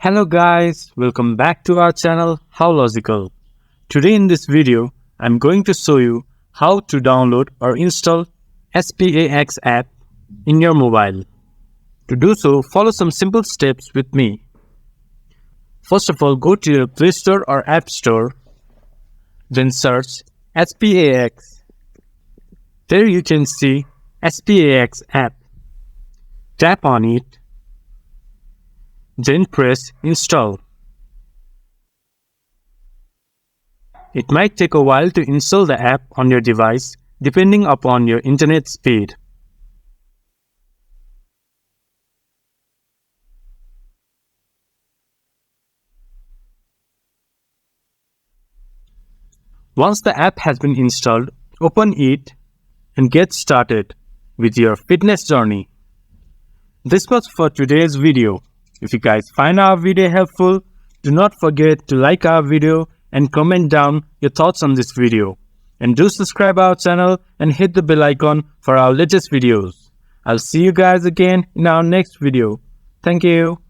Hello guys, welcome back to our channel How Logical. Today in this video, I'm going to show you how to download or install SPAX app in your mobile. To do so, follow some simple steps with me. First of all, go to your Play Store or App Store, then search SPAX. There you can see SPAX app. Tap on it. Then press install. It might take a while to install the app on your device depending upon your internet speed. Once the app has been installed, open it and get started with your fitness journey. This was for today's video. If you guys find our video helpful, do not forget to like our video and comment down your thoughts on this video. And do subscribe our channel and hit the bell icon for our latest videos. I'll see you guys again in our next video. Thank you.